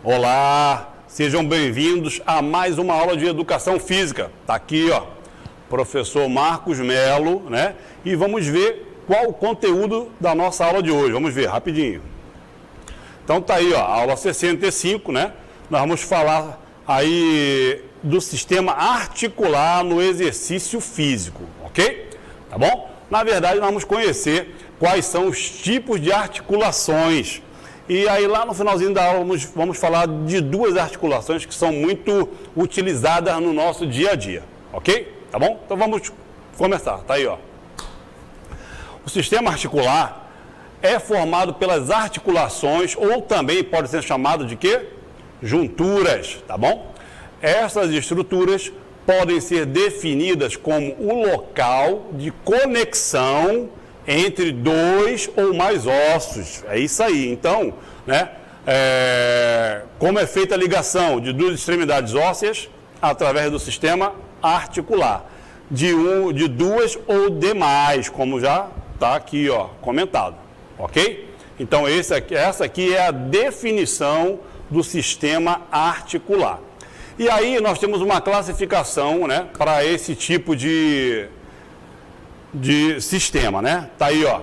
Olá, sejam bem-vindos a mais uma aula de Educação Física. Está aqui, ó, professor Marcos Melo, né? E vamos ver qual o conteúdo da nossa aula de hoje. Vamos ver rapidinho. Então tá aí, ó, aula 65, né? Nós vamos falar aí do sistema articular no exercício físico, ok? Tá bom? Na verdade, nós vamos conhecer quais são os tipos de articulações. E aí lá no finalzinho da aula vamos falar de duas articulações que são muito utilizadas no nosso dia a dia, ok? Tá bom? Então vamos começar, tá aí, ó. O sistema articular é formado pelas articulações, ou também pode ser chamado de quê? Junturas, tá bom? Essas estruturas podem ser definidas como o local de conexão entre dois ou mais ossos. É isso aí. Então, né, como é feita a ligação de duas extremidades ósseas através do sistema articular, de duas ou demais, como já está aqui, ó, comentado, ok? Então, essa aqui é a definição do sistema articular. E aí nós temos uma classificação, né, para esse tipo de sistema, né? Tá aí, ó.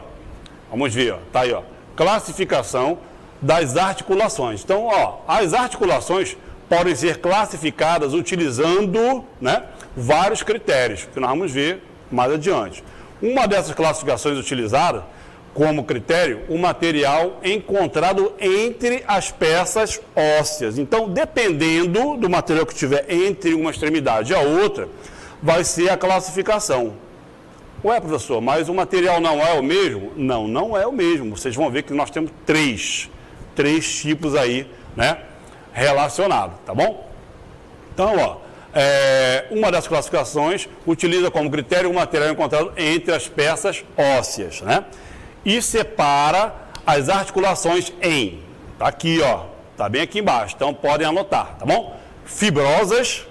Vamos ver, ó. Tá aí, ó. Classificação das articulações. Então, ó, as articulações podem ser classificadas utilizando, né, vários critérios, que nós vamos ver mais adiante. Uma dessas classificações utilizadas como critério, o material encontrado entre as peças ósseas. Então, dependendo do material que tiver entre uma extremidade e a outra, vai ser a classificação. Ué, professor, mas o material não é o mesmo? Não, não é o mesmo. Vocês vão ver que nós temos três tipos aí, né, relacionados, tá bom? Então, ó, uma das classificações utiliza como critério o material encontrado entre as peças ósseas, né? E separa as articulações em, tá aqui, ó, tá bem aqui embaixo, então podem anotar, tá bom? Fibrosas,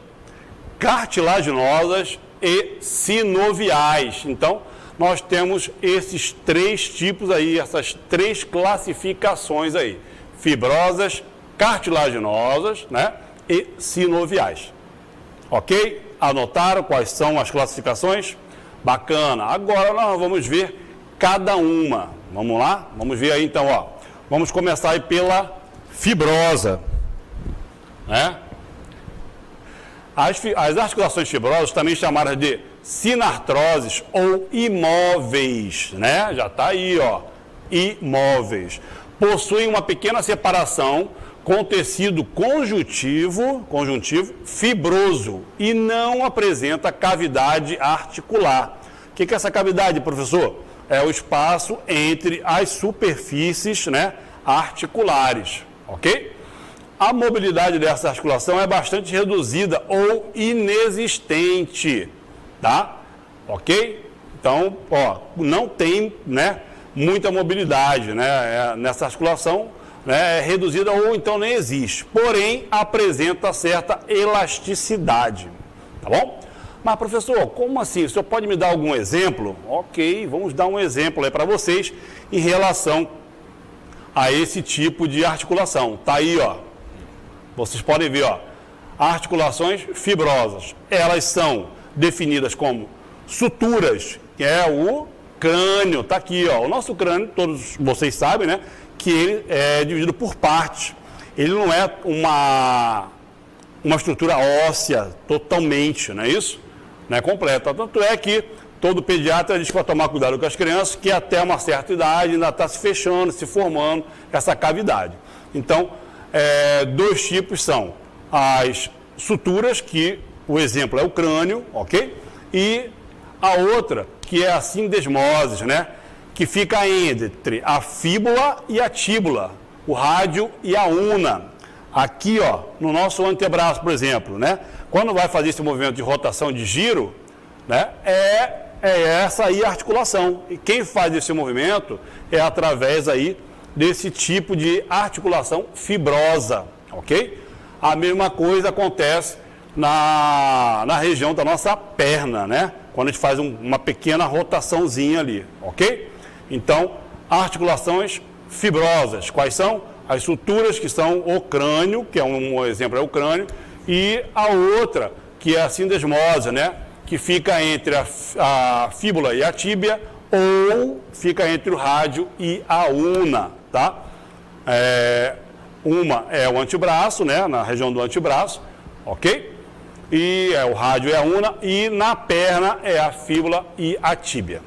cartilaginosas e sinoviais. Então, nós temos esses três tipos aí, essas três classificações aí: fibrosas, cartilaginosas, né, e sinoviais. Ok? Anotaram quais são as classificações? Bacana. Agora nós vamos ver cada uma. Vamos lá? Vamos ver aí então, ó. Vamos começar aí pela fibrosa, né? As articulações fibrosas, também chamadas de sinartroses ou imóveis, né? Já está aí, ó, imóveis. Possuem uma pequena separação com tecido conjuntivo fibroso e não apresenta cavidade articular. O que é essa cavidade, professor? É o espaço entre as superfícies, né, articulares, ok? A mobilidade dessa articulação é bastante reduzida ou inexistente, tá? Ok? Então, ó, não tem, né, muita mobilidade, né, nessa articulação, né, é reduzida ou então nem existe. Porém, apresenta certa elasticidade, tá bom? Mas, professor, como assim? O senhor pode me dar algum exemplo? Ok, vamos dar um exemplo aí para vocês em relação a esse tipo de articulação. Tá aí, ó. Vocês podem ver, ó, articulações fibrosas. Elas são definidas como suturas, que é o crânio. Tá aqui, ó. O nosso crânio, todos vocês sabem, né, que ele é dividido por partes. Ele não é uma estrutura óssea totalmente, não é isso? Não é completa. Tanto é que todo pediatra diz para tomar cuidado com as crianças, que até uma certa idade ainda está se fechando, se formando essa cavidade. Então, dois tipos são as suturas, que o exemplo é o crânio, ok? E a outra, que é a sindesmose, né? Que fica entre a fíbula e a tíbula, o rádio e a una. Aqui, ó, no nosso antebraço, por exemplo, né? Quando vai fazer esse movimento de rotação, de giro, né? É essa aí a articulação. E quem faz esse movimento é através aí desse tipo de articulação fibrosa, ok? A mesma coisa acontece na região da nossa perna, né? Quando a gente faz uma pequena rotaçãozinha ali, ok? Então, articulações fibrosas, quais são? As suturas que são o crânio, que é um exemplo, é o crânio, e a outra, que é a sindesmose, né? Que fica entre a fíbula e a tíbia, ou fica entre o rádio e a una, tá? Uma é o antebraço, né? Na região do antebraço, ok? E o rádio é a una, e na perna é a fíbula e a tíbia,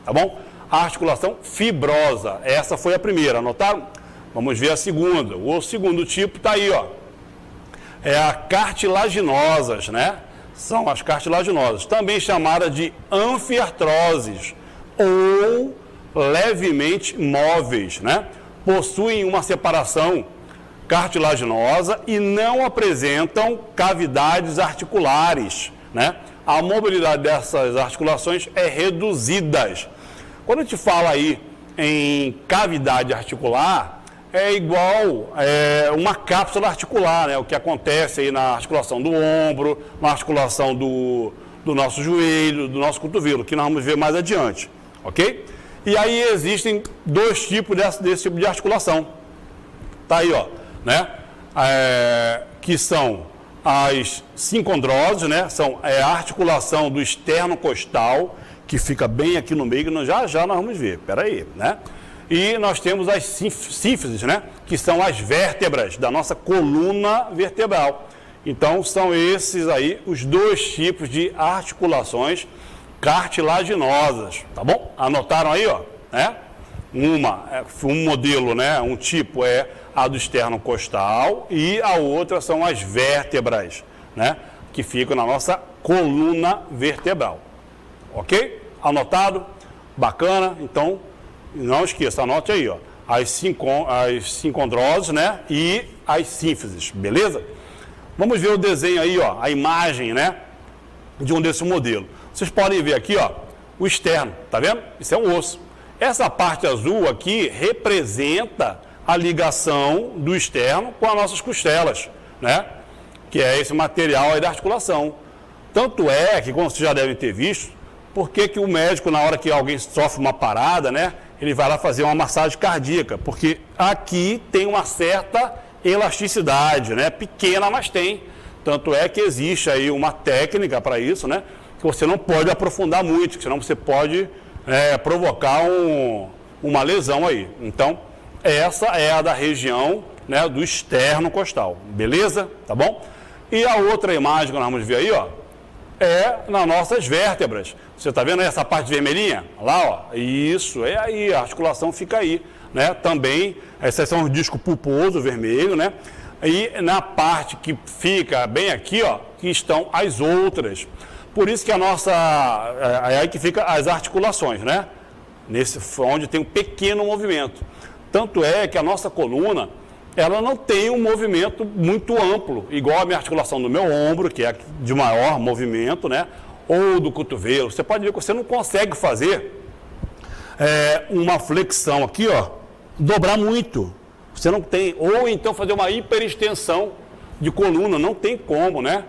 tá bom? A articulação fibrosa, essa foi a primeira, anotaram? Vamos ver a segunda. O segundo tipo está aí, ó. É a cartilaginosas, né? São as cartilaginosas, também chamada de anfiartroses ou levemente móveis, né? Possuem uma separação cartilaginosa e não apresentam cavidades articulares, né? A mobilidade dessas articulações é reduzida. Quando a gente fala aí em cavidade articular, é igual uma cápsula articular, né? O que acontece aí na articulação do ombro, na articulação do nosso joelho, do nosso cotovelo, que nós vamos ver mais adiante, ok? E aí existem dois tipos desse tipo de articulação. Tá aí, ó, né? Que são as sincondroses, né? São a articulação do esternocostal, que fica bem aqui no meio, que já nós vamos ver, peraí, né? E nós temos as símfises, né? Que são as vértebras da nossa coluna vertebral. Então, são esses aí os dois tipos de articulações cartilaginosas, tá bom? Anotaram aí, ó, né? Um modelo, né? Um tipo é a do esternocostal e a outra são as vértebras, né? Que ficam na nossa coluna vertebral, ok? Anotado? Bacana? Então, não esqueça, anote aí, ó, as sincondroses, né? E as símfises, beleza? Vamos ver o desenho aí, ó, a imagem, né? De um desse modelo. Vocês podem ver aqui, ó, o externo, tá vendo? Isso é um osso. Essa parte azul aqui representa a ligação do externo com as nossas costelas, né? Que é esse material aí da articulação. Tanto é que, como vocês já devem ter visto, por que o médico, na hora que alguém sofre uma parada, né? Ele vai lá fazer uma massagem cardíaca, porque aqui tem uma certa elasticidade, né? Pequena, mas tem. Tanto é que existe aí uma técnica para isso, né? Que você não pode aprofundar muito, senão você pode provocar uma lesão aí. Então, essa é a da região, né, do esternocostal, beleza? Tá bom? E a outra imagem que nós vamos ver aí, ó, é nas nossas vértebras. Você está vendo aí essa parte vermelhinha? Lá, ó, isso, é aí, a articulação fica aí, né? Também, esses são os discos pulposo vermelho, né? E na parte que fica bem aqui, ó, que estão as outras. Por isso que é aí que fica as articulações, né? Onde tem um pequeno movimento. Tanto é que a nossa coluna, ela não tem um movimento muito amplo, igual a minha articulação do meu ombro, que é de maior movimento, né? Ou do cotovelo. Você pode ver que você não consegue fazer uma flexão aqui, ó, dobrar muito. Você não tem. Ou então fazer uma hiperextensão de coluna, não tem como, né?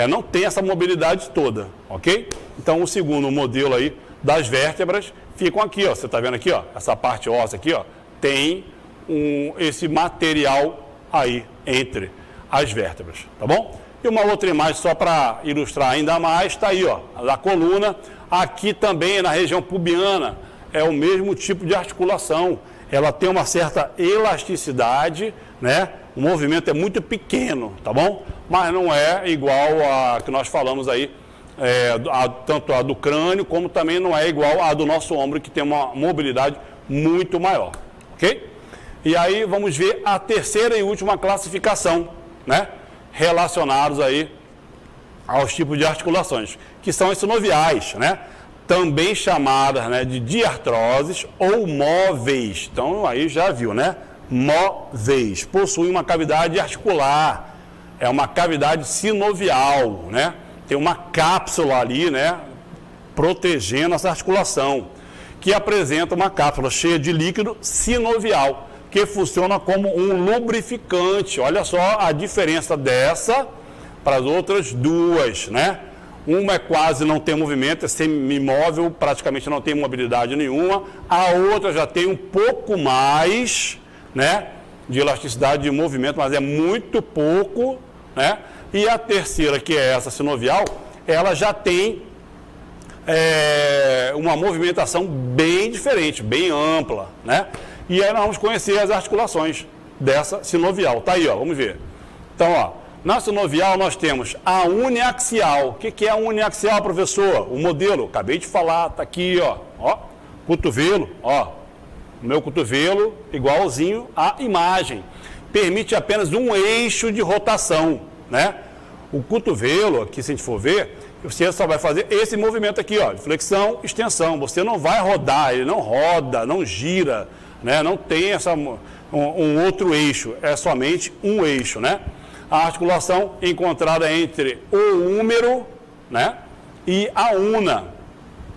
Não tem essa mobilidade toda, ok? Então, o segundo modelo aí das vértebras ficam aqui, ó. Você está vendo aqui, ó, essa parte óssea aqui, ó, tem esse material aí entre as vértebras, tá bom? E uma outra imagem só para ilustrar ainda mais, está aí, ó, da coluna. Aqui também na região pubiana é o mesmo tipo de articulação. Ela tem uma certa elasticidade, né? O movimento é muito pequeno, tá bom? Mas não é igual a que nós falamos aí, tanto a do crânio, como também não é igual a do nosso ombro, que tem uma mobilidade muito maior, ok? E aí vamos ver a terceira e última classificação, né? Relacionados aí aos tipos de articulações, que são as sinoviais, né? Também chamadas, né, de diartroses ou móveis. Então, aí já viu, né? Móveis. Possuem uma cavidade articular. É uma cavidade sinovial, né? Tem uma cápsula ali, né? Protegendo essa articulação. Que apresenta uma cápsula cheia de líquido sinovial, que funciona como um lubrificante. Olha só a diferença dessa para as outras duas, né? Uma é quase não tem movimento, é semi-imóvel, praticamente não tem mobilidade nenhuma. A outra já tem um pouco mais, né, de elasticidade de movimento, mas é muito pouco, né? E a terceira, que é essa sinovial, ela já tem uma movimentação bem diferente, bem ampla, né? E aí nós vamos conhecer as articulações dessa sinovial. Tá aí, ó, vamos ver. Então, ó, na sinovial nós temos a uniaxial. O que é a uniaxial, professor? O modelo, acabei de falar, tá aqui, ó, cotovelo, ó, o meu cotovelo igualzinho à imagem. Permite apenas um eixo de rotação, né? O cotovelo, aqui se a gente for ver, você só vai fazer esse movimento aqui, ó, de flexão, extensão. Você não vai rodar, ele não roda, não gira, né? Não tem um outro eixo, é somente um eixo, né? A articulação encontrada entre o húmero, né, e a una,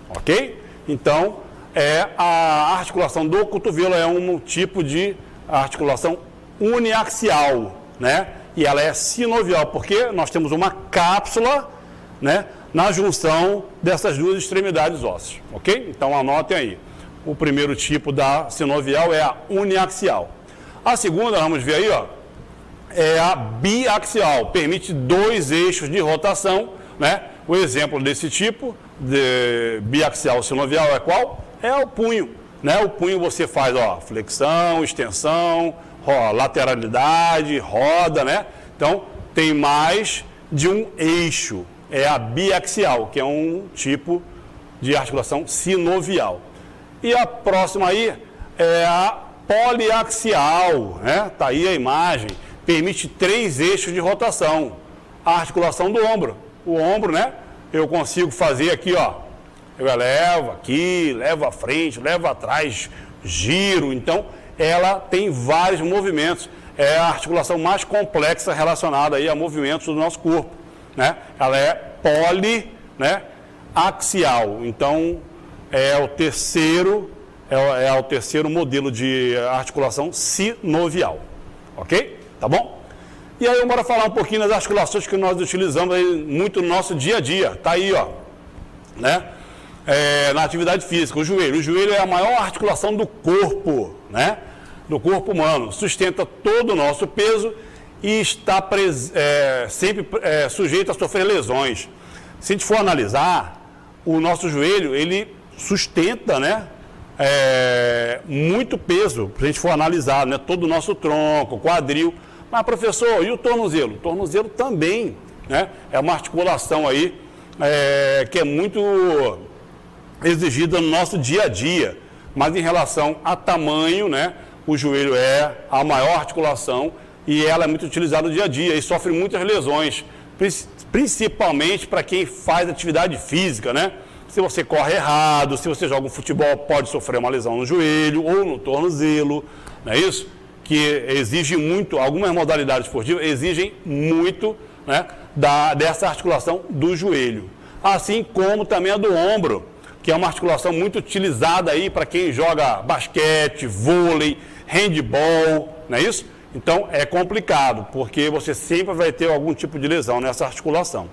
ok? Então, a articulação do cotovelo é um tipo de articulação uniaxial, né? E ela é sinovial, porque nós temos uma cápsula, né, na junção dessas duas extremidades ósseas, ok? Então, anotem aí. O primeiro tipo da sinovial é a uniaxial. A segunda, vamos ver aí, ó, é a biaxial, permite dois eixos de rotação, né? O exemplo desse tipo de biaxial sinovial é qual? É o punho, né? O punho você faz, ó, flexão, extensão, lateralidade, roda, né? Então, tem mais de um eixo, é a biaxial, que é um tipo de articulação sinovial. E a próxima aí é a poliaxial, né? Tá aí a imagem. Permite 3 eixos de rotação. A articulação do ombro. O ombro, né? Eu consigo fazer aqui, ó. Eu levo aqui, levo à frente, levo atrás, giro. Então, ela tem vários movimentos. É a articulação mais complexa relacionada aí a movimentos do nosso corpo, né? Ela é poliaxial. Então, é o terceiro modelo de articulação sinovial. Ok? Tá bom? E aí, bora falar um pouquinho das articulações que nós utilizamos aí muito no nosso dia a dia. Tá aí, ó, né? Na atividade física, o joelho. O joelho é a maior articulação do corpo, né? Do corpo humano. Sustenta todo o nosso peso e está sempre sujeito a sofrer lesões. Se a gente for analisar, o nosso joelho, ele sustenta, né? Muito peso, se a gente for analisar, né? Todo o nosso tronco, quadril. Mas, professor, e o tornozelo? O tornozelo também, né? É uma articulação aí que é muito exigida no nosso dia a dia. Mas em relação a tamanho, né? O joelho é a maior articulação e ela é muito utilizada no dia a dia e sofre muitas lesões, principalmente para quem faz atividade física, né? Se você corre errado, se você joga um futebol, pode sofrer uma lesão no joelho ou no tornozelo, não é isso? Que exige muito, algumas modalidades esportivas exigem muito, né, dessa articulação do joelho. Assim como também a do ombro, que é uma articulação muito utilizada aí para quem joga basquete, vôlei, handball, não é isso? Então é complicado, porque você sempre vai ter algum tipo de lesão nessa articulação,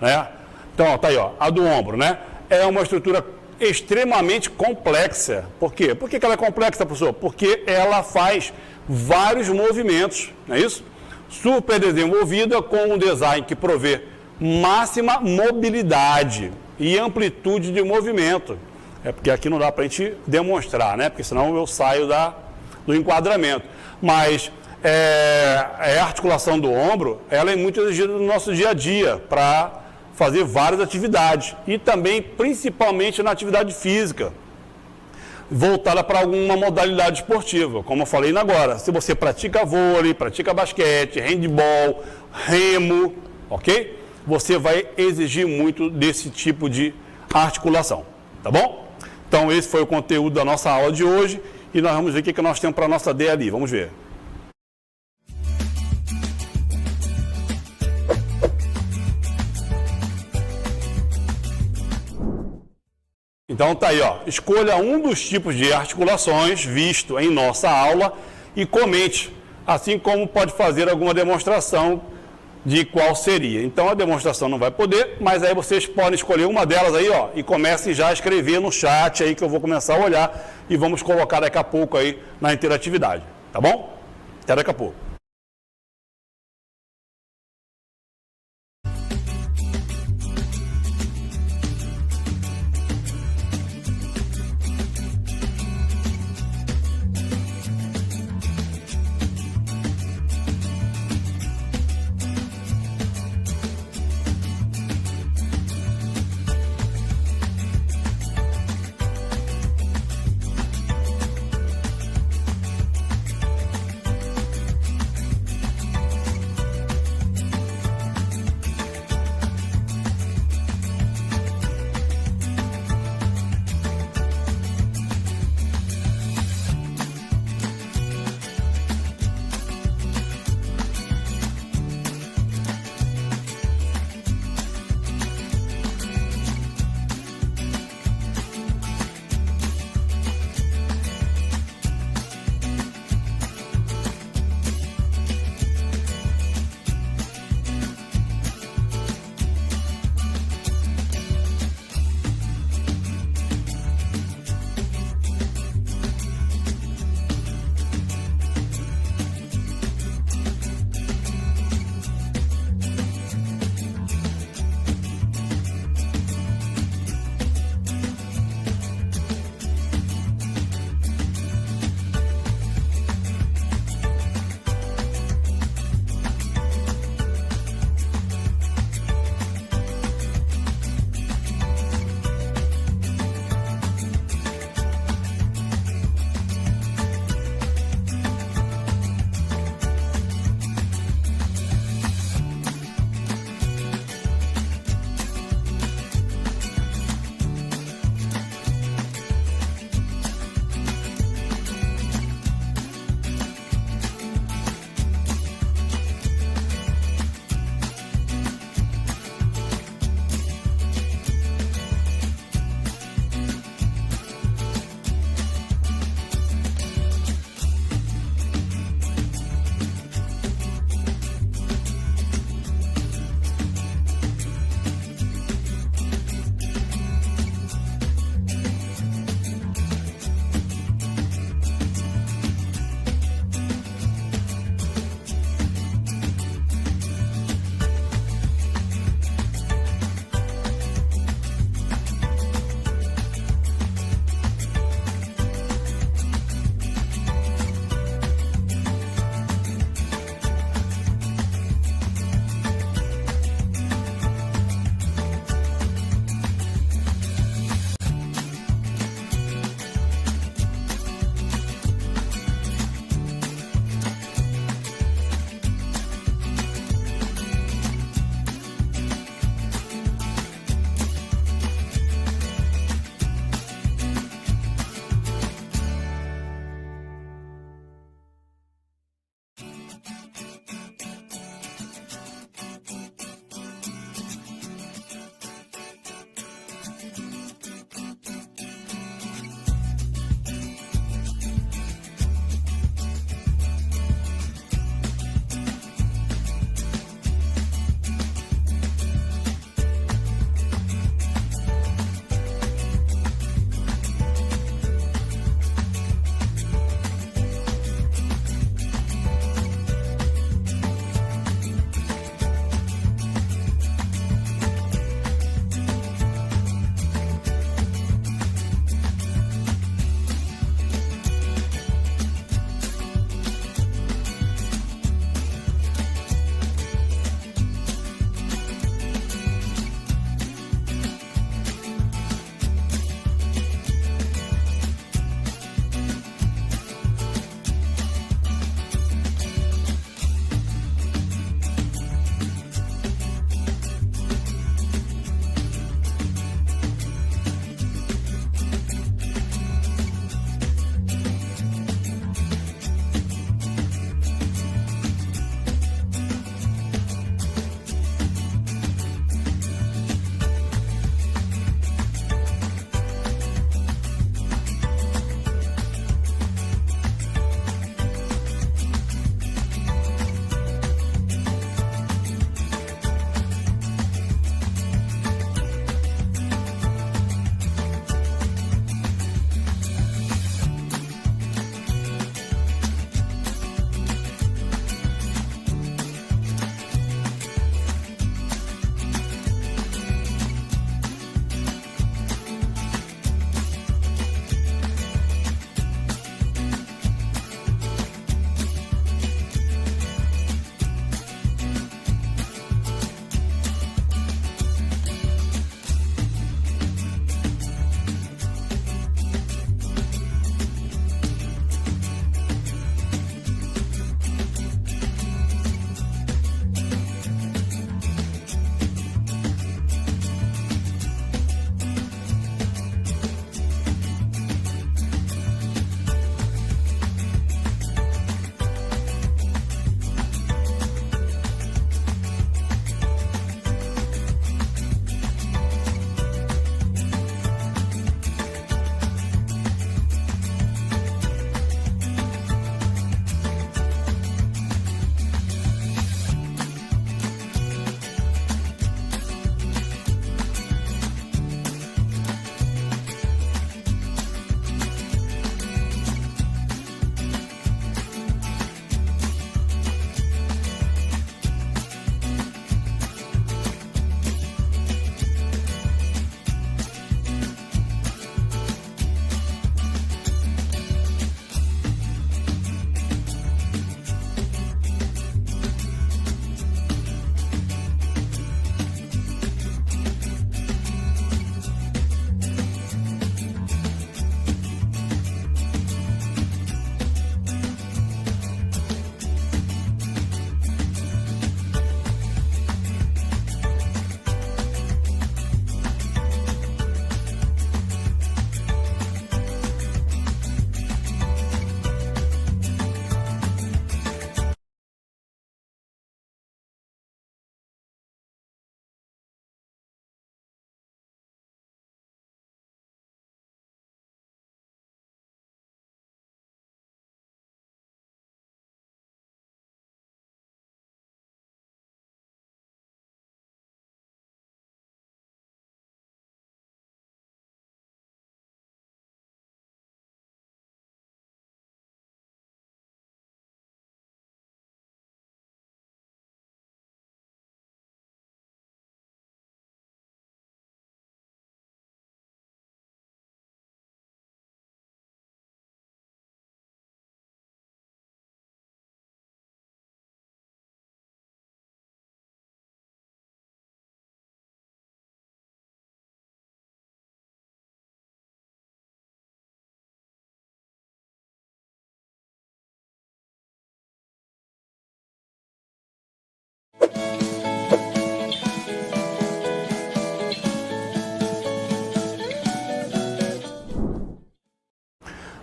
né? Então, ó, tá aí, ó, a do ombro, né? É uma estrutura extremamente complexa. Por quê? Por que ela é complexa, professor? Porque ela faz vários movimentos, não é isso? Super desenvolvida, com um design que provê máxima mobilidade e amplitude de movimento. É porque aqui não dá para a gente demonstrar, né? Porque senão eu saio do enquadramento. Mas a articulação do ombro, ela é muito exigida no nosso dia a dia para fazer várias atividades e também, principalmente na atividade física, voltada para alguma modalidade esportiva, como eu falei agora. Se você pratica vôlei, pratica basquete, handball, remo, ok? Você vai exigir muito desse tipo de articulação, tá bom? Então, esse foi o conteúdo da nossa aula de hoje e nós vamos ver o que nós temos para a nossa D ali. Vamos ver. Então tá aí, ó. Escolha um dos tipos de articulações visto em nossa aula e comente, assim como pode fazer alguma demonstração de qual seria. Então a demonstração não vai poder, mas aí vocês podem escolher uma delas aí, ó, e comecem já a escrever no chat aí que eu vou começar a olhar e vamos colocar daqui a pouco aí na interatividade, tá bom? Até daqui a pouco.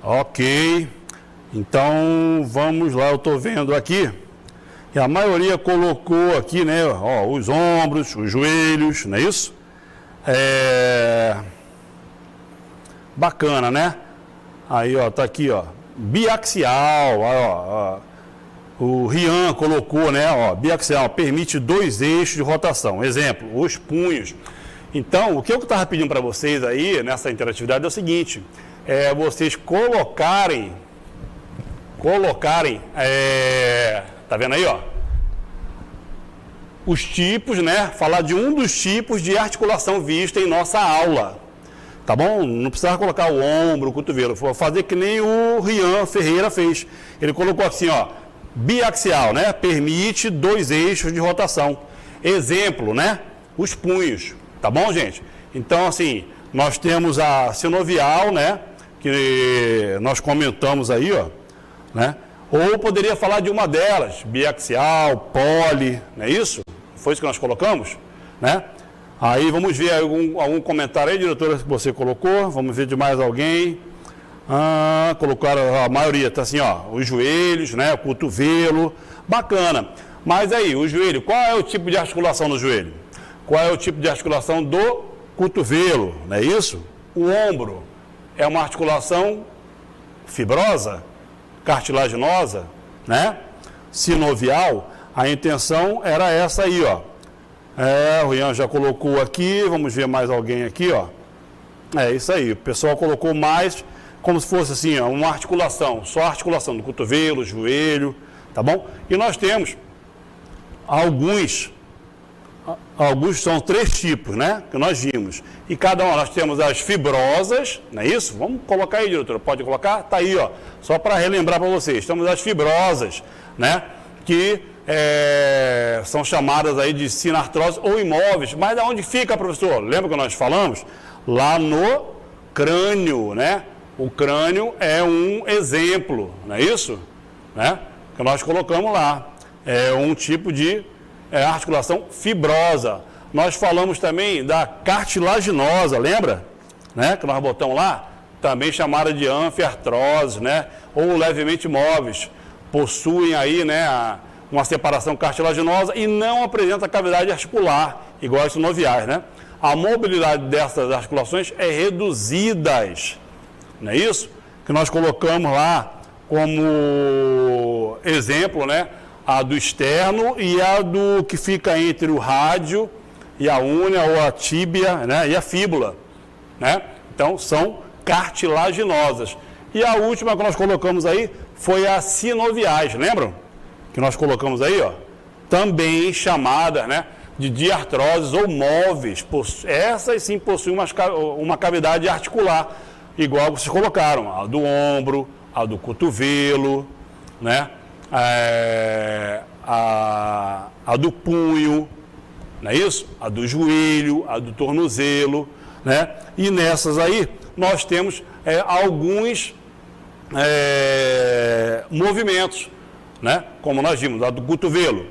Ok. Então, vamos lá, eu estou vendo aqui. E a maioria colocou aqui, né, ó, os ombros, os joelhos, não é isso? Bacana, né? Aí, ó, tá aqui, ó, biaxial, ó, o Rian colocou, né, ó, biaxial, permite 2 eixos de rotação. Exemplo, os punhos. Então, o que eu estava pedindo para vocês aí, nessa interatividade, é o seguinte, vocês colocarem, tá vendo aí, ó? Os tipos, né? Falar de um dos tipos de articulação vista em nossa aula. Tá bom? Não precisava colocar o ombro, o cotovelo. Vou fazer que nem o Rian Ferreira fez. Ele colocou assim, ó, biaxial, né? Permite 2 eixos de rotação. Exemplo, né? Os punhos. Tá bom, gente? Então, assim, nós temos a sinovial, né? Que nós comentamos aí, ó, né? Ou poderia falar de uma delas, biaxial, poli, não é isso? Foi isso que nós colocamos, né? Aí vamos ver algum comentário aí, diretora, que você colocou. Vamos ver de mais alguém. Colocaram a maioria, tá assim, ó, os joelhos, né? O cotovelo, bacana. Mas aí, o joelho, qual é o tipo de articulação do joelho? Qual é o tipo de articulação do cotovelo, não é isso? O ombro é uma articulação fibrosa, cartilaginosa, né? Sinovial, a intenção era essa aí, ó. O Rian já colocou aqui, vamos ver mais alguém aqui, ó. É isso aí, o pessoal colocou mais como se fosse assim, ó, uma articulação, só a articulação do cotovelo, joelho, tá bom? E nós temos alguns são 3 tipos, né? Que nós vimos. E cada uma, nós temos as fibrosas, não é isso? Vamos colocar aí, diretora, pode colocar? Tá aí, ó, só para relembrar para vocês. Temos as fibrosas, né? Que são chamadas aí de sinartrose ou imóveis. Mas aonde fica, professor? Lembra que nós falamos? Lá no crânio, né? O crânio é um exemplo, não é isso? Né? Que nós colocamos lá. É um tipo de articulação fibrosa. Nós falamos também da cartilaginosa, lembra? Né? Que nós botamos lá, também chamada de anfiartrose, né? Ou levemente móveis. Possuem aí, né, uma separação cartilaginosa e não apresenta cavidade articular, igual as sinoviais, né? A mobilidade dessas articulações é reduzidas, não é isso? Que nós colocamos lá como exemplo, né? A do externo e a do que fica entre o rádio e a únea ou a tíbia, né? E a fíbula, né? Então, são cartilaginosas. E a última que nós colocamos aí foi a sinoviais, lembram? Que nós colocamos aí, ó. Também chamada, né, de diartroses ou móveis. Essas sim possuem uma cavidade articular, igual vocês colocaram, a do ombro, a do cotovelo, né? A do punho, não é isso? A do joelho, a do tornozelo, né? E nessas aí nós temos alguns movimentos, né? Como nós vimos, a do cotovelo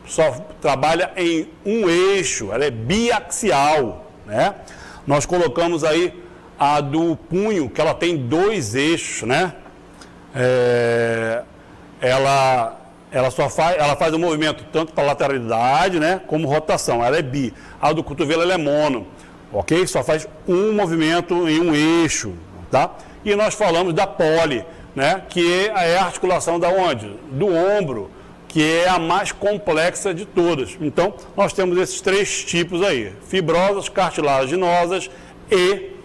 só trabalha em um eixo, ela é biaxial, né? Nós colocamos aí a do punho, que ela tem 2 eixos, né? Ela faz o movimento tanto para lateralidade, né, como rotação, ela é bi. A do cotovelo ela é mono, ok? Só faz um movimento em um eixo, tá? E nós falamos da poli, né, que é a articulação da onde? Do ombro, que é a mais complexa de todas. Então, nós temos esses 3 tipos aí, fibrosas, cartilaginosas e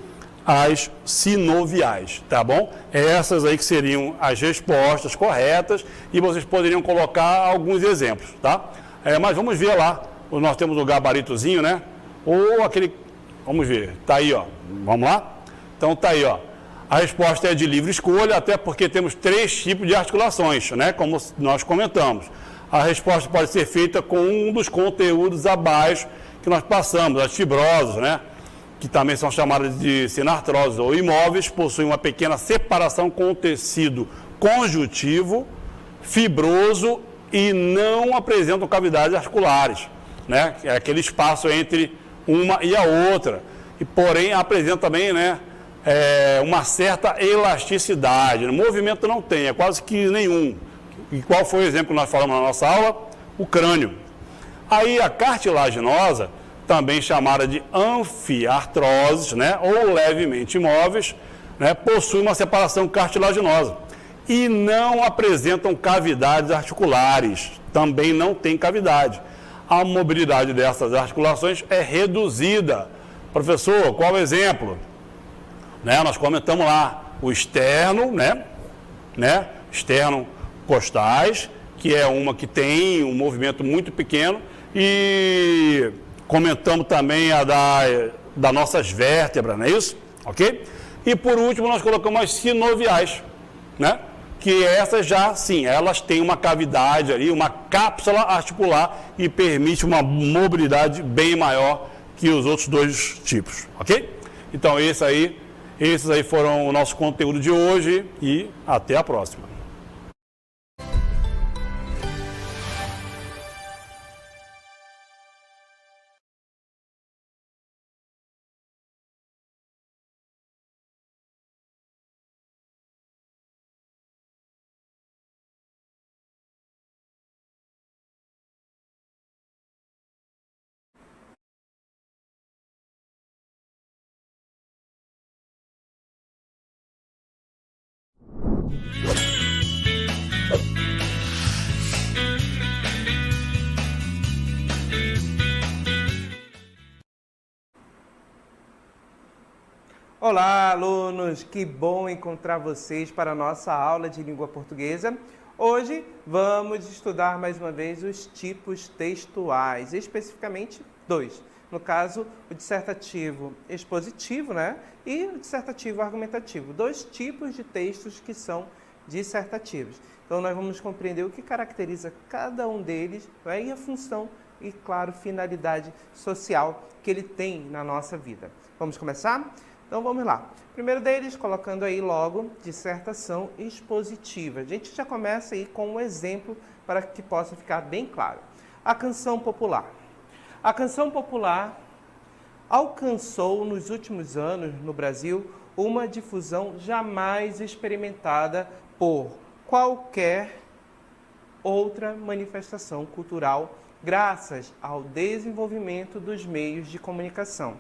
as sinoviais, tá bom? Essas aí que seriam as respostas corretas e vocês poderiam colocar alguns exemplos, tá? Mas vamos ver lá, nós temos o gabaritozinho, né? Ou aquele, vamos ver, tá aí, ó, vamos lá? Então tá aí, ó, a resposta é de livre escolha, até porque temos 3 tipos de articulações, né? Como nós comentamos. A resposta pode ser feita com um dos conteúdos abaixo que nós passamos, as fibrosas, né? Que também são chamadas de sinartroses ou imóveis, possuem uma pequena separação com o tecido conjuntivo, fibroso e não apresentam cavidades articulares, né? É aquele espaço entre uma e a outra. E, porém, apresenta também, né, uma certa elasticidade. O movimento não tem, é quase que nenhum. E qual foi o exemplo que nós falamos na nossa aula? O crânio. Aí a cartilaginosa, também chamada de anfiartroses, né, ou levemente imóveis, né, possui uma separação cartilaginosa e não apresentam cavidades articulares, também não tem cavidade. A mobilidade dessas articulações é reduzida. Professor, qual o exemplo? Né, nós comentamos lá o externo, externo costais, que é uma que tem um movimento muito pequeno, e comentamos também a das nossas vértebras, não é isso? Ok? E por último nós colocamos as sinoviais, né? Que essas já, sim, elas têm uma cavidade ali, uma cápsula articular e permite uma mobilidade bem maior que os outros dois tipos, ok? Então esses aí foram o nosso conteúdo de hoje e até a próxima. Olá, alunos! Que bom encontrar vocês para a nossa aula de língua portuguesa. Hoje vamos estudar mais uma vez os tipos textuais, especificamente dois. No caso, o dissertativo expositivo, né? E o dissertativo argumentativo. Dois tipos de textos que são dissertativos. Então, nós vamos compreender o que caracteriza cada um deles, né? E a função e, claro, finalidade social que ele tem na nossa vida. Vamos começar? Então vamos lá. Primeiro deles, colocando aí logo dissertação expositiva. A gente já começa aí com um exemplo para que possa ficar bem claro. A canção popular. A canção popular alcançou nos últimos anos no Brasil uma difusão jamais experimentada por qualquer outra manifestação cultural, graças ao desenvolvimento dos meios de comunicação,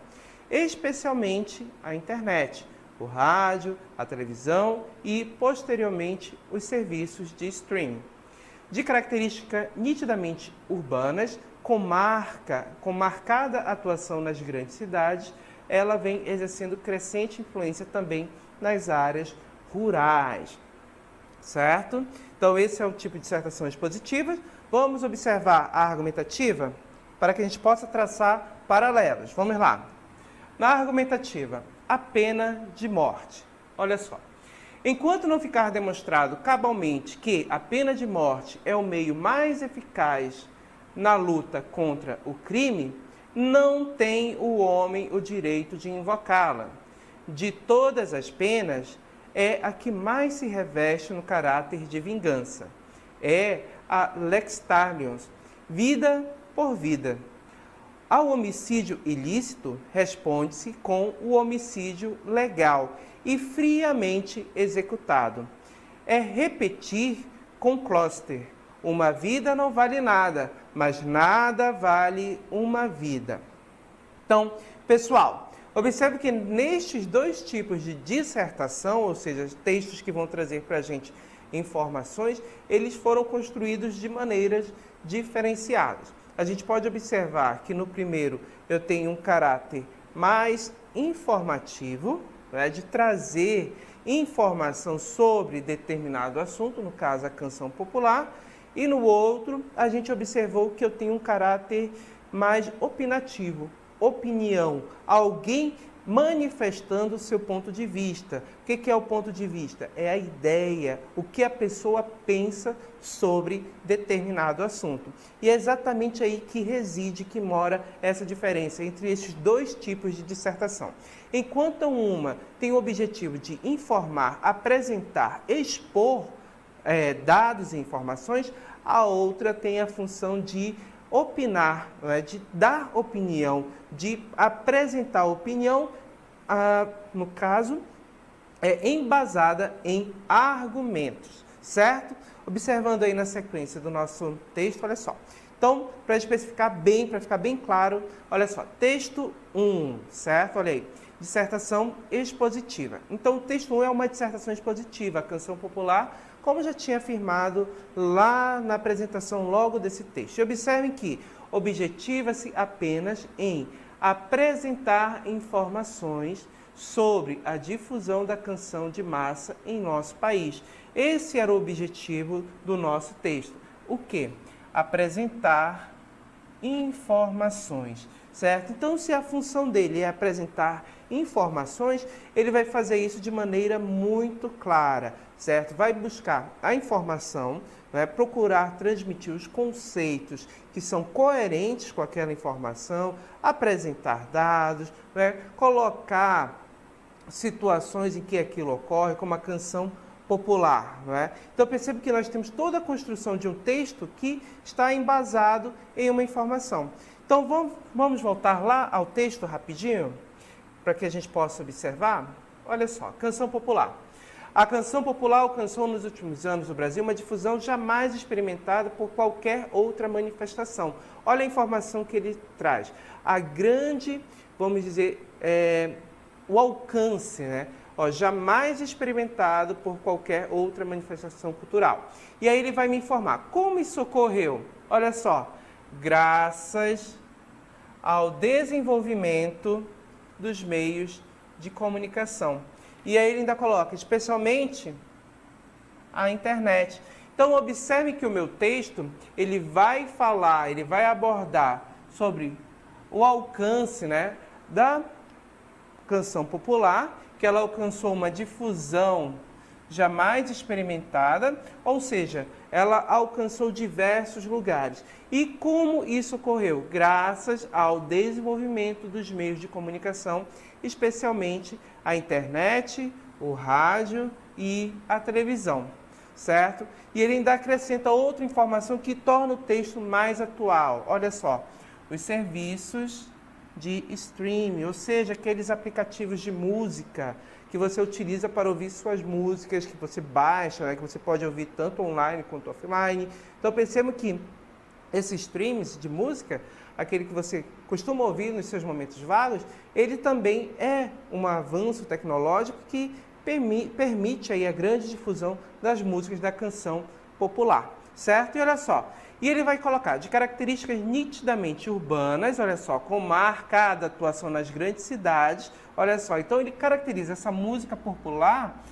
especialmente a internet, o rádio, a televisão e, posteriormente, os serviços de streaming. De características nitidamente urbanas, com marcada atuação nas grandes cidades, ela vem exercendo crescente influência também nas áreas rurais. Certo? Então, esse é o tipo de dissertação expositiva. Vamos observar a argumentativa para que a gente possa traçar paralelos. Vamos lá. Na argumentativa, a pena de morte. Olha só. Enquanto não ficar demonstrado cabalmente que a pena de morte é o meio mais eficaz na luta contra o crime, não tem o homem o direito de invocá-la. De todas as penas, é a que mais se reveste no caráter de vingança. É a lex talionis, vida por vida. Ao homicídio ilícito, responde-se com o homicídio legal e friamente executado. É repetir com Closter: uma vida não vale nada, mas nada vale uma vida. Então, pessoal, observe que nestes dois tipos de dissertação, ou seja, textos que vão trazer para a gente informações, eles foram construídos de maneiras diferenciadas. A gente pode observar que no primeiro eu tenho um caráter mais informativo, né, de trazer informação sobre determinado assunto, no caso a canção popular, e no outro a gente observou que eu tenho um caráter mais opinativo, opinião, alguém manifestando o seu ponto de vista. O que é o ponto de vista? É a ideia, o que a pessoa pensa sobre determinado assunto. E é exatamente aí que reside, que mora essa diferença entre esses dois tipos de dissertação. Enquanto uma tem o objetivo de informar, apresentar, expor dados e informações, a outra tem a função de opinar, né, de dar opinião, de apresentar opinião no caso, é embasada em argumentos, certo? Observando aí na sequência do nosso texto, olha só. Então, para especificar bem, para ficar bem claro, olha só, texto 1, certo? Olha aí, dissertação expositiva. Então, o texto 1 é uma dissertação expositiva, a canção popular, como já tinha afirmado lá na apresentação logo desse texto. E observem que objetiva-se apenas em apresentar informações sobre a difusão da canção de massa em nosso país. Esse era o objetivo do nosso texto. O quê? Apresentar informações, certo? Então, se a função dele é apresentar informações, ele vai fazer isso de maneira muito clara, certo? Vai buscar a informação, vai procurar transmitir os conceitos que são coerentes com aquela informação, apresentar dados, né? Colocar situações em que aquilo ocorre, como a canção popular, não é? Então, perceba que nós temos toda a construção de um texto que está embasado em uma informação. Então, vamos voltar lá ao texto rapidinho, para que a gente possa observar. Olha só, canção popular. A canção popular alcançou nos últimos anos no Brasil uma difusão jamais experimentada por qualquer outra manifestação. Olha a informação que ele traz. A grande, vamos dizer, o alcance, né? Jamais experimentado por qualquer outra manifestação cultural. E aí ele vai me informar como isso ocorreu. Olha só, graças ao desenvolvimento dos meios de comunicação. E aí ele ainda coloca, especialmente a internet. Então, observe que o meu texto, ele vai falar, ele vai abordar sobre o alcance, né, da canção popular, que ela alcançou uma difusão jamais experimentada, ou seja, ela alcançou diversos lugares. E como isso ocorreu? Graças ao desenvolvimento dos meios de comunicação, especialmente a internet, o rádio e a televisão, certo? E ele ainda acrescenta outra informação que torna o texto mais atual. Olha só, os serviços de streaming, ou seja, aqueles aplicativos de música que você utiliza para ouvir suas músicas, que você baixa, né, que você pode ouvir tanto online quanto offline. Então, percebam que esses streams de música, aquele que você costuma ouvir nos seus momentos vagos, ele também é um avanço tecnológico que permite aí a grande difusão das músicas da canção popular, certo? E olha só, e ele vai colocar de características nitidamente urbanas, olha só, com marcada atuação nas grandes cidades, olha só, então ele caracteriza essa música popular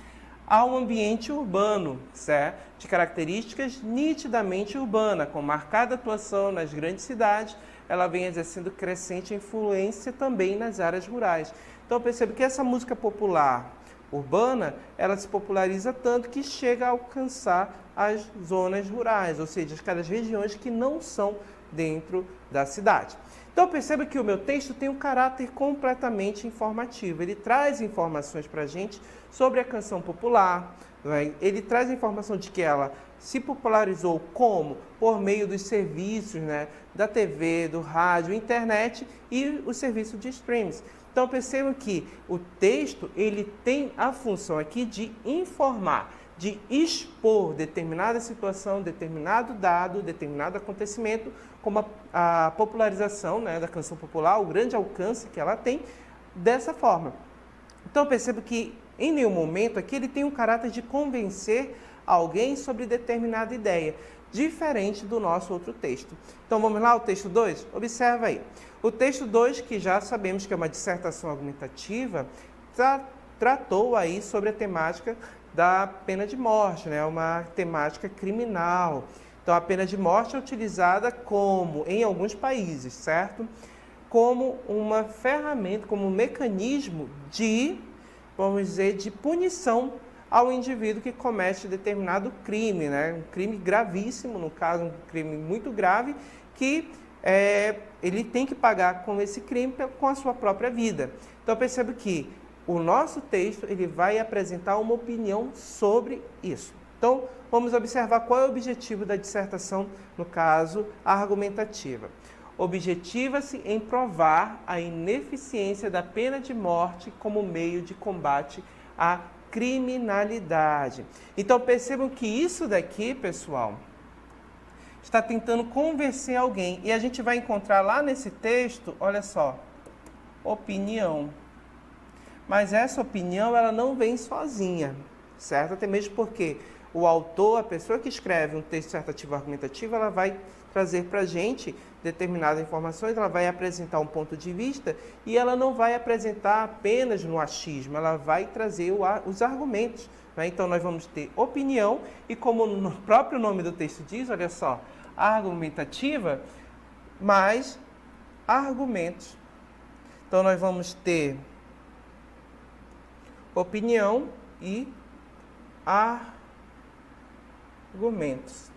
ao ambiente urbano, certo? De características nitidamente urbana, com marcada atuação nas grandes cidades, ela vem exercendo crescente influência também nas áreas rurais. Então percebe que essa música popular urbana, ela se populariza tanto que chega a alcançar as zonas rurais, ou seja, aquelas regiões que não são dentro da cidade. Então perceba que o meu texto tem um caráter completamente informativo. Ele traz informações para a gente sobre a canção popular, né? Ele traz a informação de que ela se popularizou como? Por meio dos serviços, né? Da TV, do rádio, internet e o serviço de streams. Então percebam que o texto ele tem a função aqui de informar, de expor determinada situação, determinado dado, determinado acontecimento, como a popularização, né, da canção popular, o grande alcance que ela tem, dessa forma. Então percebo que em nenhum momento aqui ele tem um caráter de convencer alguém sobre determinada ideia, diferente do nosso outro texto. Então vamos lá, o texto 2? Observa aí. O texto 2, que já sabemos que é uma dissertação argumentativa, tratou aí sobre a temática da pena de morte, né? Uma temática criminal. Então a pena de morte é utilizada como, em alguns países, certo? Como uma ferramenta, como um mecanismo de, vamos dizer, de punição ao indivíduo que comete determinado crime, né? Um crime gravíssimo, no caso, um crime muito grave, que ele tem que pagar com esse crime com a sua própria vida. Então, percebo que o nosso texto ele vai apresentar uma opinião sobre isso. Então, vamos observar qual é o objetivo da dissertação, no caso, argumentativa. objetiva-se em provar a ineficiência da pena de morte como meio de combate à criminalidade. Então percebam que isso daqui, pessoal, está tentando convencer alguém. E a gente vai encontrar lá nesse texto, olha só, opinião. Mas essa opinião, ela não vem sozinha, certo? Até mesmo porque o autor, a pessoa que escreve um texto dissertativo argumentativo, ela vai trazer para a gente determinadas informações, ela vai apresentar um ponto de vista e ela não vai apresentar apenas no achismo, ela vai trazer os argumentos. Né? Então, nós vamos ter opinião e, como o próprio nome do texto diz, olha só, argumentativa, mais argumentos. Então, nós vamos ter opinião e argumentos.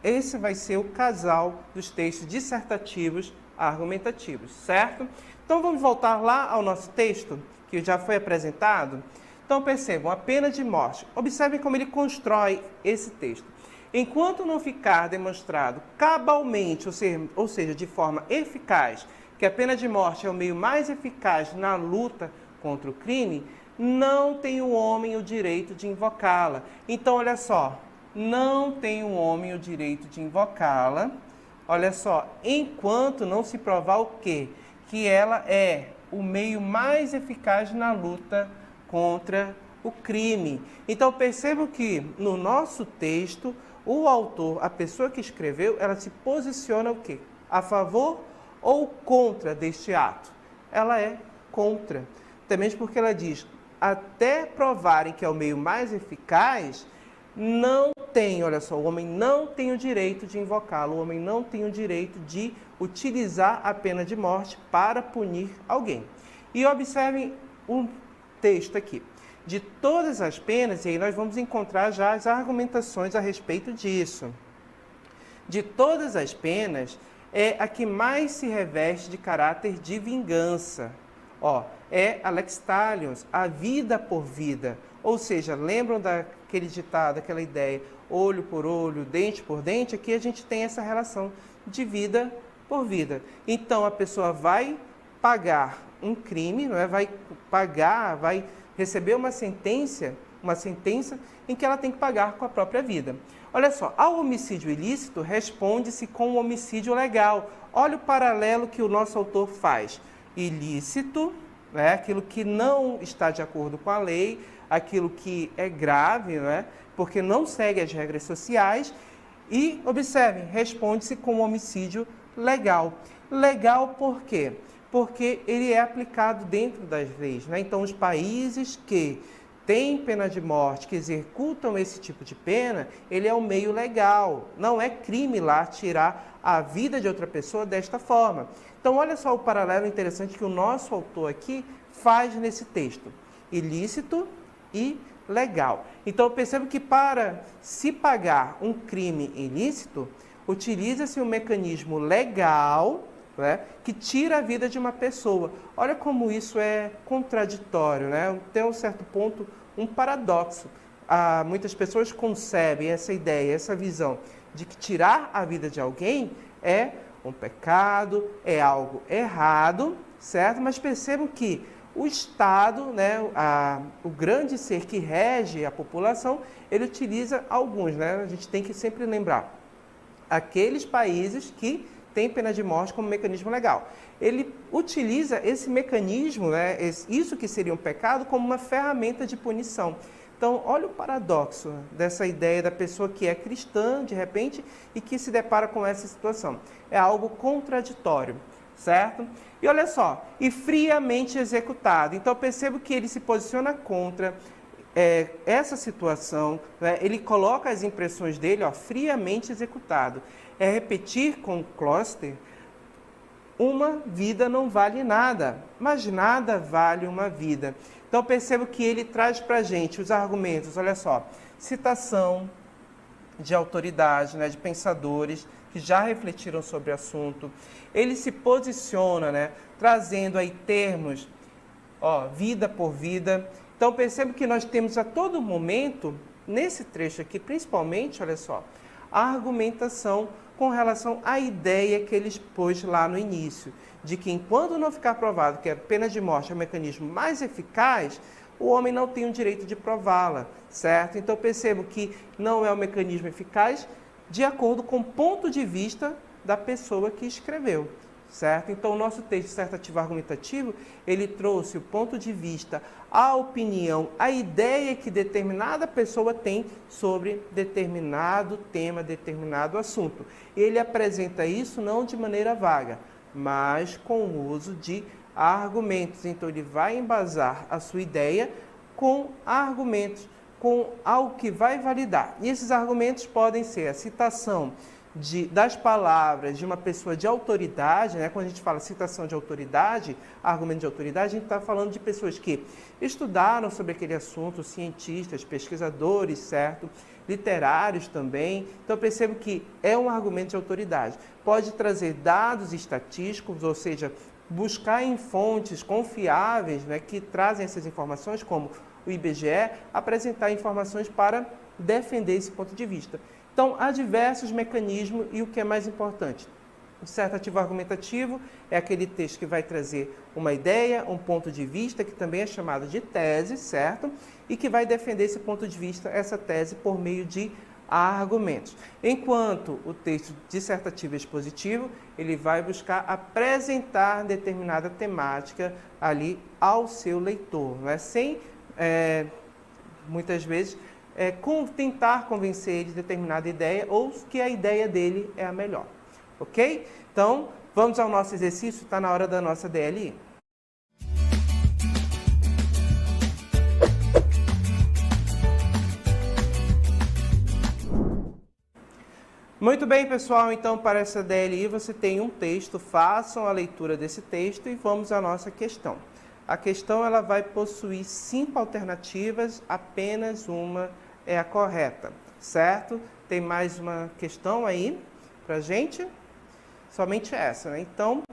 Esse vai ser o casal dos textos dissertativos argumentativos, certo? Então, vamos voltar lá ao nosso texto, que já foi apresentado. Então, percebam, a pena de morte. Observem como ele constrói esse texto. Enquanto não ficar demonstrado cabalmente, ou seja, de forma eficaz, que a pena de morte é o meio mais eficaz na luta contra o crime, não tem o homem o direito de invocá-la. Então, olha só, não tem o homem o direito de invocá-la, olha só, enquanto não se provar o quê? Que ela é o meio mais eficaz na luta contra o crime. Então, percebam que no nosso texto, o autor, a pessoa que escreveu, ela se posiciona o quê? A favor ou contra deste ato? Ela é contra. Até mesmo porque ela diz, até provarem que é o meio mais eficaz, não tem, olha só, o homem não tem o direito de invocá-lo, o homem não tem o direito de utilizar a pena de morte para punir alguém. E observem o texto aqui. De todas as penas, e aí nós vamos encontrar já as argumentações a respeito disso. De todas as penas, é a que mais se reveste de caráter de vingança. Ó, é a lex talionis, a vida por vida. Ou seja, lembram daquele ditado, aquela ideia, olho por olho, dente por dente? Aqui a gente tem essa relação de vida por vida. Então, a pessoa vai pagar um crime, não é? Vai pagar, vai receber uma sentença em que ela tem que pagar com a própria vida. Olha só, ao homicídio ilícito, responde-se com o homicídio legal. Olha o paralelo que o nosso autor faz. Ilícito, né? Aquilo que não está de acordo com a lei, aquilo que é grave, né? Porque não segue as regras sociais. E, observem, responde-se com o homicídio legal. Legal por quê? Porque ele é aplicado dentro das leis. Né? Então, os países que têm pena de morte, que executam esse tipo de pena, ele é um meio legal. Não é crime lá tirar a vida de outra pessoa desta forma. Então, olha só o paralelo interessante que o nosso autor aqui faz nesse texto. Ilícito e legal. Então, perceba que para se pagar um crime ilícito, utiliza-se um mecanismo legal, né, que tira a vida de uma pessoa. Olha como isso é contraditório, né? Tem um certo ponto, um paradoxo. Muitas pessoas concebem essa ideia, essa visão de que tirar a vida de alguém é um pecado, é algo errado, certo? Mas percebam que o Estado, né, o grande ser que rege a população, ele utiliza alguns, né? A gente tem que sempre lembrar aqueles países que têm pena de morte como mecanismo legal. Ele utiliza esse mecanismo, né, isso que seria um pecado, como uma ferramenta de punição. Então, olha o paradoxo dessa ideia da pessoa que é cristã, de repente, e que se depara com essa situação. É algo contraditório, certo? E olha só, e friamente executado. Então, eu percebo que ele se posiciona contra essa situação, né? Ele coloca as impressões dele, ó, friamente executado. É repetir com Kloster, uma vida não vale nada, mas nada vale uma vida. Então, percebo que ele traz para a gente os argumentos, olha só, citação de autoridade, né, de pensadores que já refletiram sobre o assunto. Ele se posiciona, né, trazendo aí termos, ó, vida por vida. Então, percebo que nós temos a todo momento, nesse trecho aqui, principalmente, olha só, a argumentação com relação à ideia que ele expôs lá no início, de que enquanto não ficar provado que a pena de morte é o mecanismo mais eficaz, o homem não tem o direito de prová-la, certo? Então percebo que não é o mecanismo eficaz de acordo com o ponto de vista da pessoa que escreveu, certo? Então o nosso texto dissertativo argumentativo, ele trouxe o ponto de vista, a opinião, a ideia que determinada pessoa tem sobre determinado tema, determinado assunto. Ele apresenta isso não de maneira vaga, mas com o uso de argumentos. Então ele vai embasar a sua ideia com argumentos, com algo que vai validar. E esses argumentos podem ser a citação das palavras de uma pessoa de autoridade, né? Quando a gente fala citação de autoridade, argumento de autoridade, a gente está falando de pessoas que estudaram sobre aquele assunto, cientistas, pesquisadores, certo? Literários também. Então, eu percebo que é um argumento de autoridade. Pode trazer dados estatísticos, ou seja, buscar em fontes confiáveis, né, que trazem essas informações, como o IBGE, apresentar informações para defender esse ponto de vista. Então, há diversos mecanismos e o que é mais importante? O dissertativo argumentativo é aquele texto que vai trazer uma ideia, um ponto de vista, que também é chamado de tese, certo? E que vai defender esse ponto de vista, essa tese, por meio de argumentos. Enquanto o texto dissertativo expositivo, ele vai buscar apresentar determinada temática ali ao seu leitor, não é? Sem, muitas vezes, tentar convencer ele de determinada ideia ou que a ideia dele é a melhor. Ok? Então, vamos ao nosso exercício, está na hora da nossa DLI. Muito bem, pessoal, então para essa DLI você tem um texto, façam a leitura desse texto e vamos à nossa questão. A questão ela vai possuir 5 alternativas, apenas uma é a correta, certo? Tem mais uma questão aí pra gente? Somente essa, né? Então,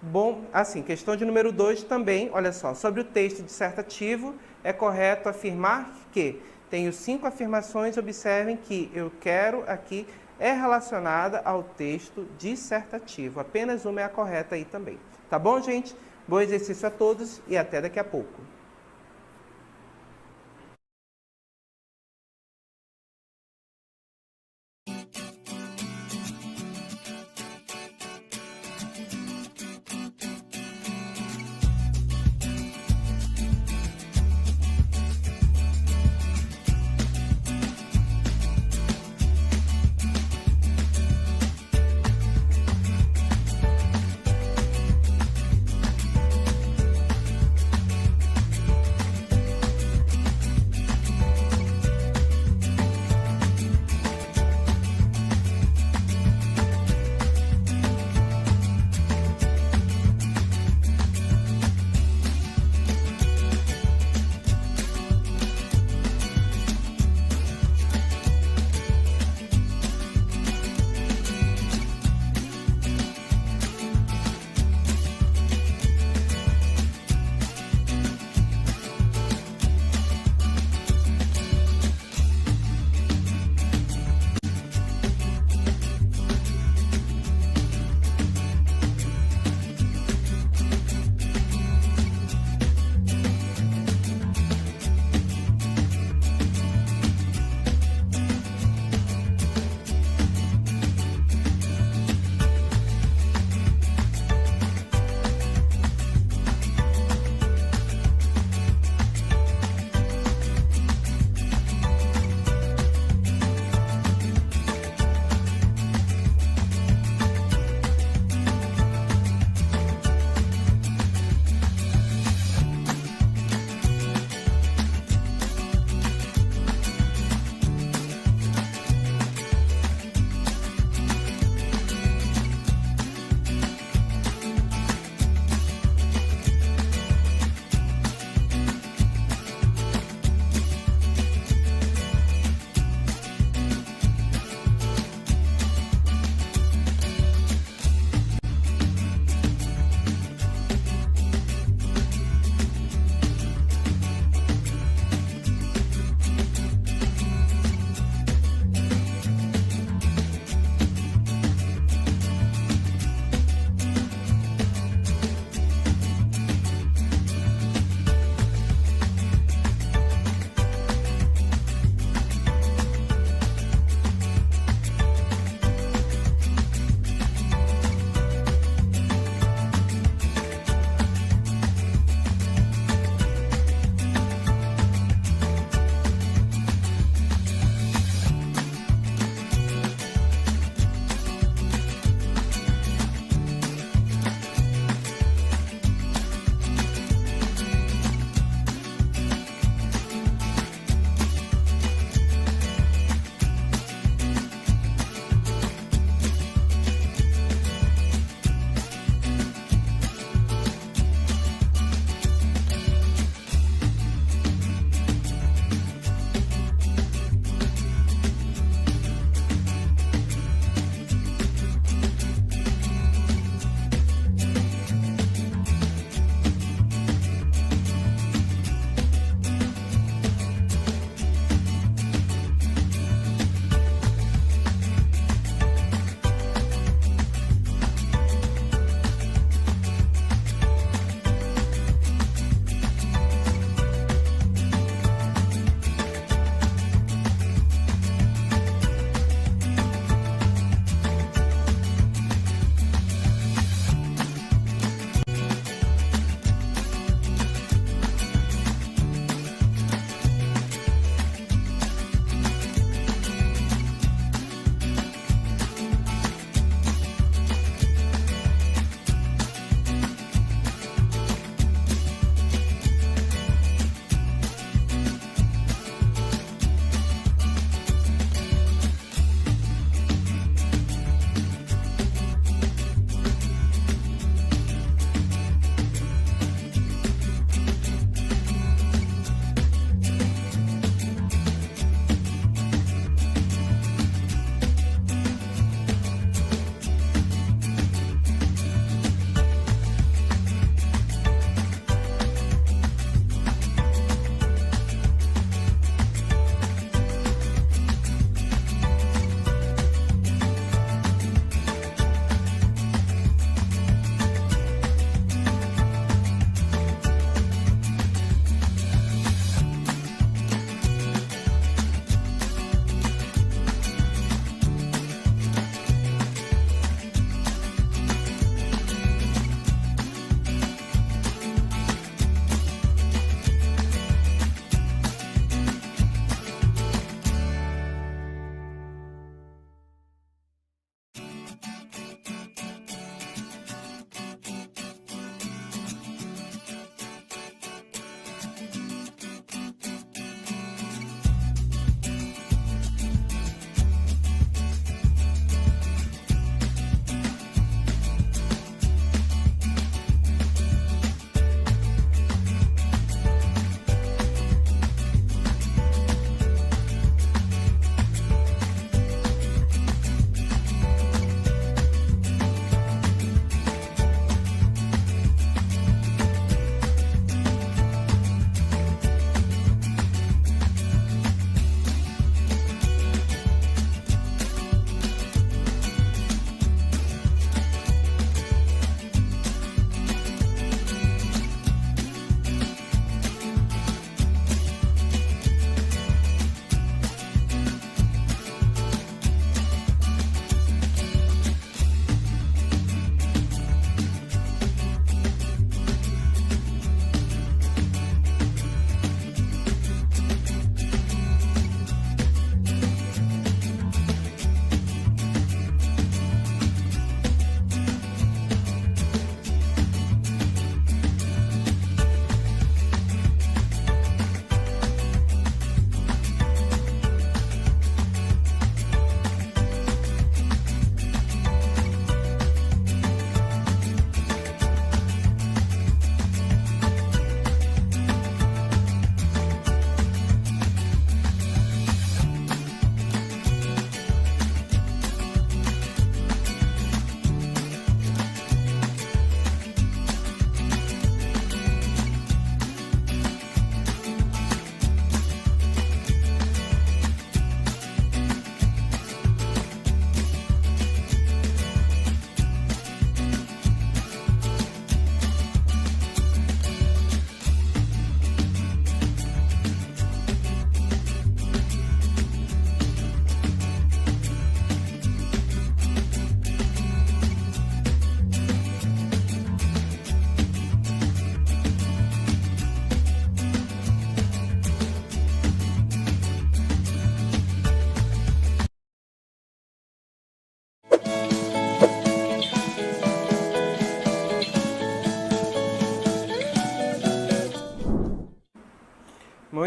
bom, assim, questão de número 2 também, olha só, sobre o texto dissertativo, é correto afirmar que tenho 5 afirmações, observem que eu quero aqui é relacionada ao texto dissertativo, apenas uma é a correta aí também. Tá bom, gente? Bom exercício a todos e até daqui a pouco.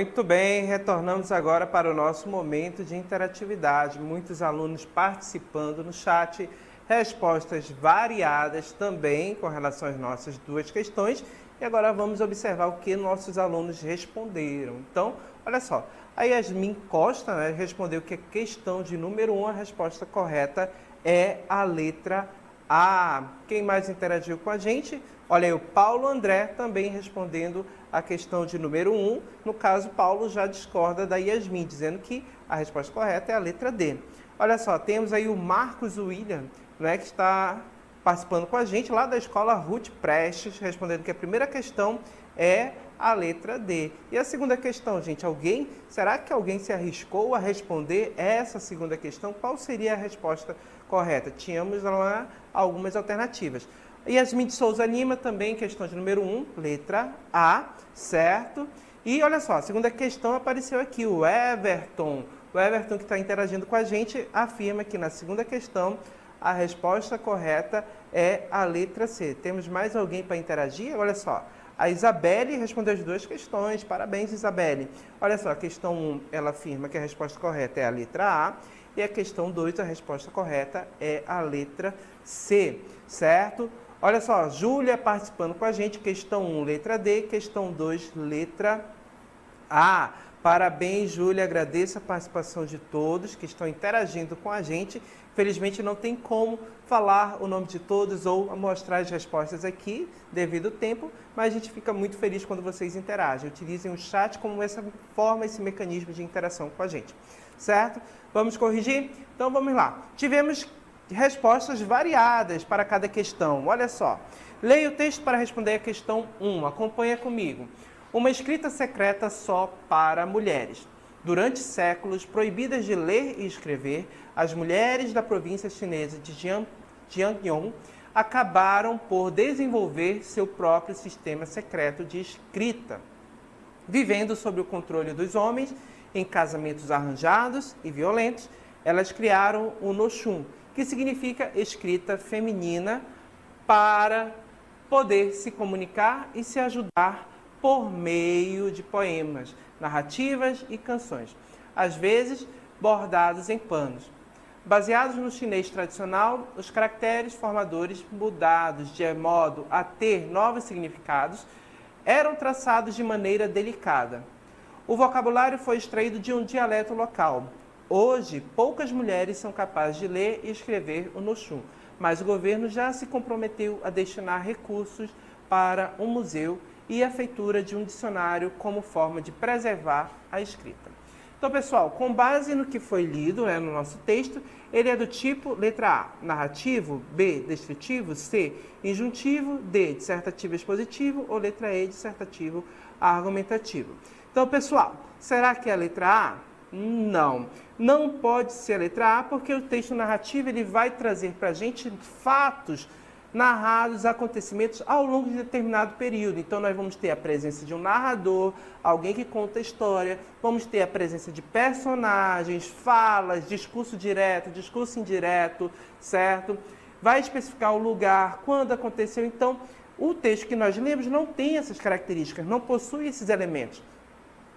Muito bem, retornamos agora para o nosso momento de interatividade. Muitos alunos participando no chat, respostas variadas também com relação às nossas duas questões. E agora vamos observar o que nossos alunos responderam. Então, olha só, a Yasmin Costa, né, respondeu que a questão de número 1, a resposta correta é a letra A. Quem mais interagiu com a gente? Olha aí, o Paulo André também respondendo a questão de número 1. No caso, Paulo já discorda da Yasmin, dizendo que a resposta correta é a letra D. Olha só, temos aí o Marcos William, né, que está participando com a gente lá da escola Ruth Prestes, respondendo que a primeira questão é a letra D. E a segunda questão, gente, será que alguém se arriscou a responder essa segunda questão? Qual seria a resposta correta? Tínhamos lá algumas alternativas. Yasmin de Souza Lima também, questão de número 1, letra A, certo? E olha só, a segunda questão apareceu aqui, o Everton. O Everton, que está interagindo com a gente, afirma que na segunda questão a resposta correta é a letra C. Temos mais alguém para interagir? Olha só, a Isabelle respondeu as duas questões. Parabéns, Isabelle. Olha só, a questão 1, ela afirma que a resposta correta é a letra A. E a questão 2, a resposta correta é a letra C, certo? Olha só, Júlia participando com a gente, questão 1, letra D, questão 2, letra A. Parabéns, Júlia, agradeço a participação de todos que estão interagindo com a gente. Felizmente não tem como falar o nome de todos ou mostrar as respostas aqui, devido ao tempo, mas a gente fica muito feliz quando vocês interagem. Utilizem o chat como essa forma, esse mecanismo de interação com a gente, certo? Vamos corrigir? Então vamos lá. Tivemos respostas variadas para cada questão. Olha só. Leia o texto para responder a questão 1. Acompanha comigo. Uma escrita secreta só para mulheres. Durante séculos, proibidas de ler e escrever, as mulheres da província chinesa de Jiangyon acabaram por desenvolver seu próprio sistema secreto de escrita. Vivendo sob o controle dos homens, em casamentos arranjados e violentos, elas criaram o Noshun, que significa escrita feminina, para poder se comunicar e se ajudar por meio de poemas, narrativas e canções, às vezes bordados em panos. Baseados no chinês tradicional, os caracteres formadores, mudados de modo a ter novos significados, eram traçados de maneira delicada. O vocabulário foi extraído de um dialeto local. Hoje, poucas mulheres são capazes de ler e escrever o Noshun, mas o governo já se comprometeu a destinar recursos para um museu e a feitura de um dicionário como forma de preservar a escrita. Então, pessoal, com base no que foi lido, no nosso texto, ele é do tipo letra A, narrativo, B, descritivo, C, injuntivo, D, dissertativo expositivo ou letra E, dissertativo argumentativo. Então, pessoal, será que é a letra A? Não. Não pode ser a letra A, porque o texto narrativo ele vai trazer para a gente fatos narrados, acontecimentos ao longo de determinado período. Então, nós vamos ter a presença de um narrador, alguém que conta a história, vamos ter a presença de personagens, falas, discurso direto, discurso indireto, certo? Vai especificar o lugar, quando aconteceu. Então, o texto que nós lemos não tem essas características, não possui esses elementos.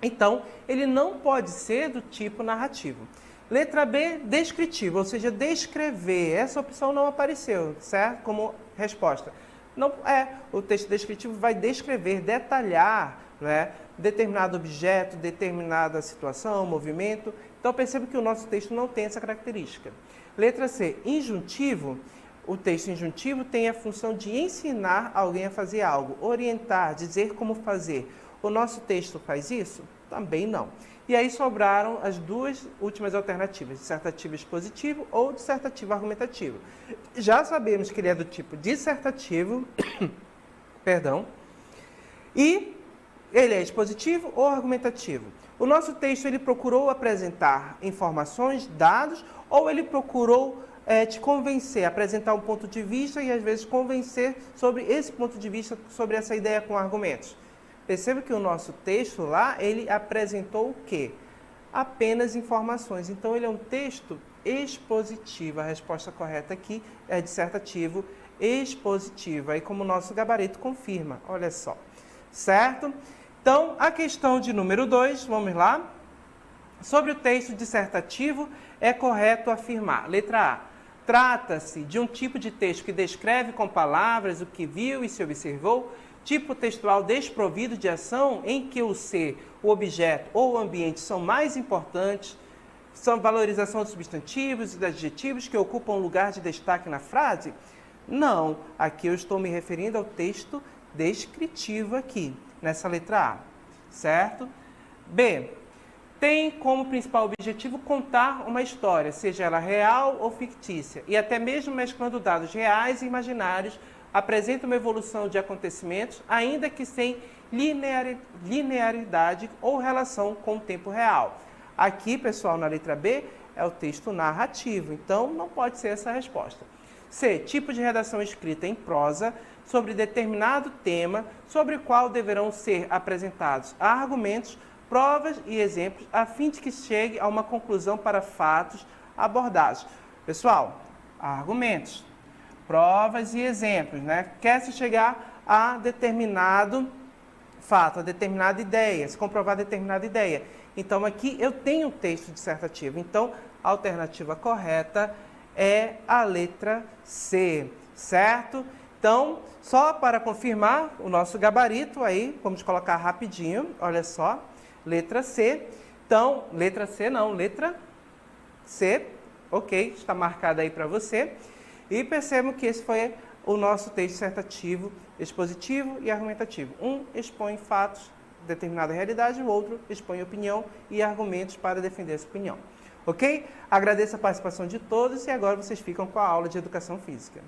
Então, ele não pode ser do tipo narrativo. Letra B, descritivo, ou seja, descrever. Essa opção não apareceu, certo? Como resposta. Não é. O texto descritivo vai descrever, detalhar, né, determinado objeto, determinada situação, movimento. Então, perceba que o nosso texto não tem essa característica. Letra C, injuntivo. O texto injuntivo tem a função de ensinar alguém a fazer algo, orientar, dizer como fazer. O nosso texto faz isso? Também não. E aí sobraram as duas últimas alternativas, dissertativo expositivo ou dissertativo argumentativo. Já sabemos que ele é do tipo dissertativo, perdão, e ele é expositivo ou argumentativo. O nosso texto ele procurou apresentar informações, dados, ou ele procurou te convencer, apresentar um ponto de vista e às vezes convencer sobre esse ponto de vista, sobre essa ideia com argumentos. Perceba que o nosso texto lá, ele apresentou o quê? Apenas informações. Então, ele é um texto expositivo. A resposta correta aqui é dissertativo expositivo. Aí, como o nosso gabarito confirma. Olha só. Certo? Então, a questão de número 2, vamos lá. Sobre o texto dissertativo, é correto afirmar. Letra A. Trata-se de um tipo de texto que descreve com palavras o que viu e se observou, tipo textual desprovido de ação, em que o ser, o objeto ou o ambiente são mais importantes, são valorização dos substantivos e dos adjetivos que ocupam lugar de destaque na frase? Não, aqui eu estou me referindo ao texto descritivo aqui, nessa letra A, certo? B. Tem como principal objetivo contar uma história, seja ela real ou fictícia, e até mesmo mesclando dados reais e imaginários, apresenta uma evolução de acontecimentos, ainda que sem linearidade ou relação com o tempo real. Aqui, pessoal, na letra B, é o texto narrativo, então não pode ser essa a resposta. C. Tipo de redação escrita em prosa, sobre determinado tema, sobre o qual deverão ser apresentados argumentos, provas e exemplos, a fim de que chegue a uma conclusão para fatos abordados. Pessoal, argumentos, provas e exemplos, né? Quer-se chegar a determinado fato, a determinada ideia, se comprovar determinada ideia. Então, aqui eu tenho um texto dissertativo. Então, a alternativa correta é a letra C, certo? Então, só para confirmar o nosso gabarito aí, vamos colocar rapidinho, olha só. Letra C. Então, letra C não, letra C. Ok, está marcada aí para você. E percebam que esse foi o nosso texto dissertativo, expositivo e argumentativo. Um expõe fatos, determinada realidade, o outro expõe opinião e argumentos para defender essa opinião. Ok? Agradeço a participação de todos e agora vocês ficam com a aula de Educação Física.